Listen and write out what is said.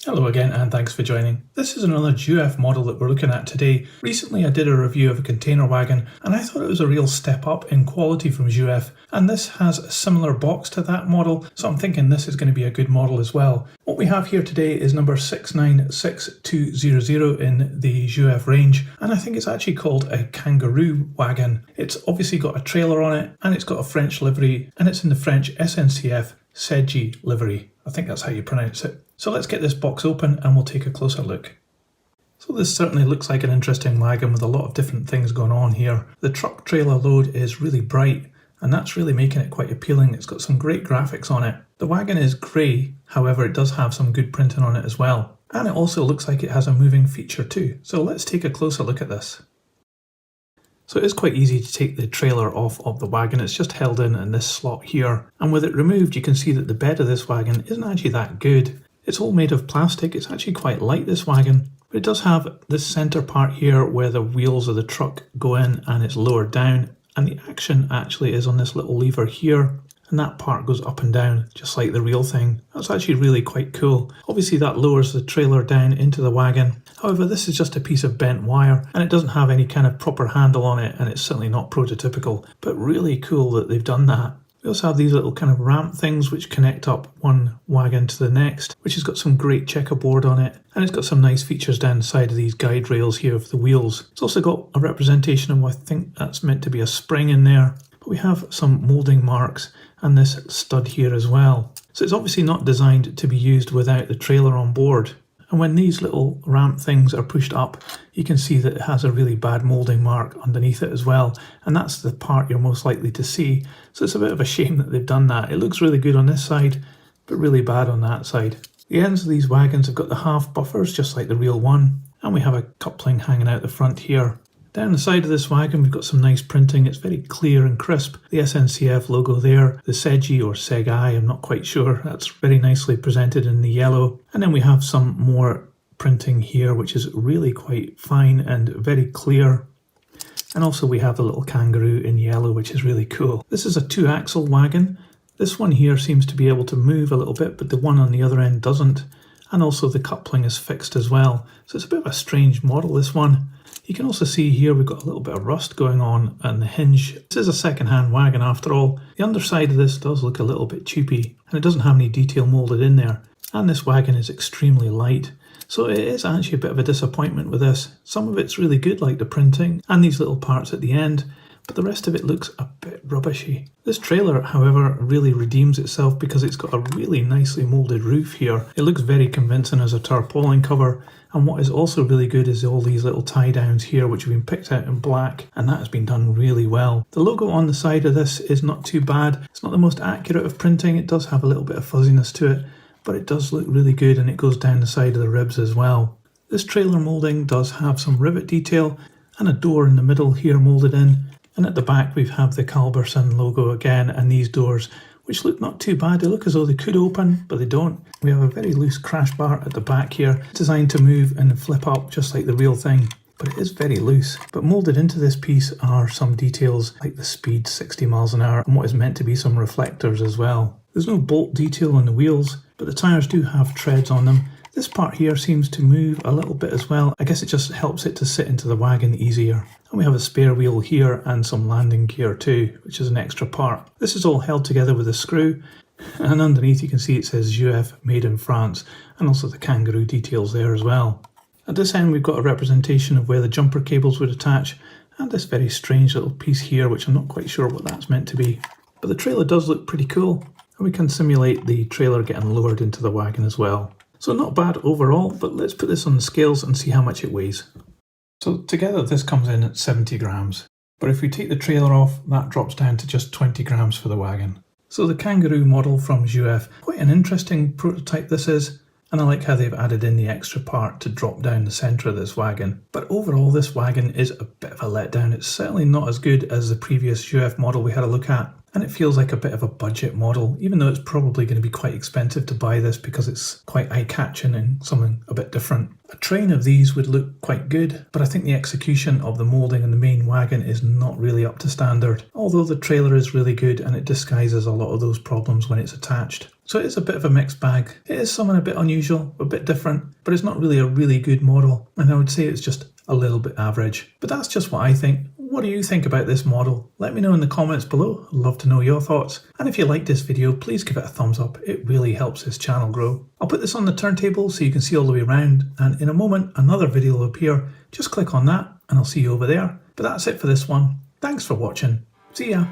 Hello again and thanks for joining. This is another Jouef model that we're looking at today. Recently I did a review of a container wagon and I thought it was a real step up in quality from Jouef, and this has a similar box to that model, so I'm thinking this is going to be a good model as well. What we have here today is number 696200 in the Jouef range, and I think it's actually called a Kangaroo wagon. It's obviously got a trailer on it and it's got a French livery, and it's in the French SNCF SEGI livery. I think that's how you pronounce it. So let's get this box open and we'll take a closer look. So this certainly looks like an interesting wagon with a lot of different things going on here. The truck trailer load is really bright and that's really making it quite appealing. It's got some great graphics on it. The wagon is grey, however it does have some good printing on it as well. And it also looks like it has a moving feature too. So let's take a closer look at this. So it is quite easy to take the trailer off of the wagon. It's just held in this slot here. And with it removed, you can see that the bed of this wagon isn't actually that good. It's all made of plastic. It's actually quite light, this wagon. But it does have this centre part here where the wheels of the truck go in and it's lowered down. And the action actually is on this little lever here. And that part goes up and down, just like the real thing. That's actually really quite cool. Obviously that lowers the trailer down into the wagon. However, this is just a piece of bent wire and it doesn't have any kind of proper handle on it, and it's certainly not prototypical, but really cool that they've done that. We also have these little kind of ramp things which connect up one wagon to the next, which has got some great checkerboard on it, and it's got some nice features down the side of these guide rails here of the wheels. It's also got a representation of what I think that's meant to be a spring in there, but we have some moulding marks and this stud here as well. So it's obviously not designed to be used without the trailer on board. And when these little ramp things are pushed up, you can see that it has a really bad moulding mark underneath it as well. And that's the part you're most likely to see. So it's a bit of a shame that they've done that. It looks really good on this side, but really bad on that side. The ends of these wagons have got the half buffers, just like the real one. And we have a coupling hanging out the front here. Down the side of this wagon we've got some nice printing. It's very clear and crisp. The SNCF logo there, the SEGI or SEGI, I'm not quite sure. That's very nicely presented in the yellow. And then we have some more printing here which is really quite fine and very clear. And also we have the little Kangaroo in yellow, which is really cool. This is a 2-axle wagon. This one here seems to be able to move a little bit, but the one on the other end doesn't. And also the coupling is fixed as well. So it's a bit of a strange model, this one. You can also see here we've got a little bit of rust going on the hinge. This is a second-hand wagon after all. The underside of this does look a little bit cheapy and it doesn't have any detail moulded in there. And this wagon is extremely light. So it is actually a bit of a disappointment with this. Some of it's really good, like the printing and these little parts at the end, but the rest of it looks a bit rubbishy. This trailer, however, really redeems itself because it's got a really nicely moulded roof here. It looks very convincing as a tarpaulin cover. And what is also really good is all these little tie downs here which have been picked out in black, and that has been done really well. The logo on the side of this is not too bad. It's not the most accurate of printing. It does have a little bit of fuzziness to it, but it does look really good and it goes down the side of the ribs as well. This trailer moulding does have some rivet detail and a door in the middle here moulded in. And at the back we have the Calberson logo again, and these doors, which look not too bad. They look as though they could open, but they don't. We have a very loose crash bar at the back here, designed to move and flip up just like the real thing, but it is very loose. But moulded into this piece are some details like the speed, 60 miles an hour, and what is meant to be some reflectors as well. There's no bolt detail on the wheels, but the tyres do have treads on them. This part here seems to move a little bit as well. I guess it just helps it to sit into the wagon easier. And we have a spare wheel here and some landing gear too, which is an extra part. This is all held together with a screw, and underneath you can see it says Jouef made in France, and also the Kangaroo details there as well. At this end we've got a representation of where the jumper cables would attach, and this very strange little piece here which I'm not quite sure what that's meant to be. But the trailer does look pretty cool, and we can simulate the trailer getting lowered into the wagon as well. So not bad overall, but let's put this on the scales and see how much it weighs. So together this comes in at 70 grams, but if we take the trailer off, that drops down to just 20 grams for the wagon. So the Kangaroo model from Jouef, quite an interesting prototype this is, and I like how they've added in the extra part to drop down the centre of this wagon. But overall this wagon is a bit of a letdown. It's certainly not as good as the previous Jouef model we had a look at. and it feels like a bit of a budget model, even though it's probably going to be quite expensive to buy this because it's quite eye-catching and something a bit different. A train of these would look quite good, but I think the execution of the moulding in the main wagon is not really up to standard, although the trailer is really good and it disguises a lot of those problems when it's attached. So it's a bit of a mixed bag. It is something a bit unusual, a bit different, but it's not really a really good model, and I would say it's just a little bit average. But that's just what I think. What do you think about this model? Let me know in the comments below. I'd love to know your thoughts. And if you like this video, please give it a thumbs up. It really helps this channel grow. I'll put this on the turntable so you can see all the way around, and in a moment another video will appear. Just click on that and I'll see you over there. But that's it for this one. Thanks for watching. See ya.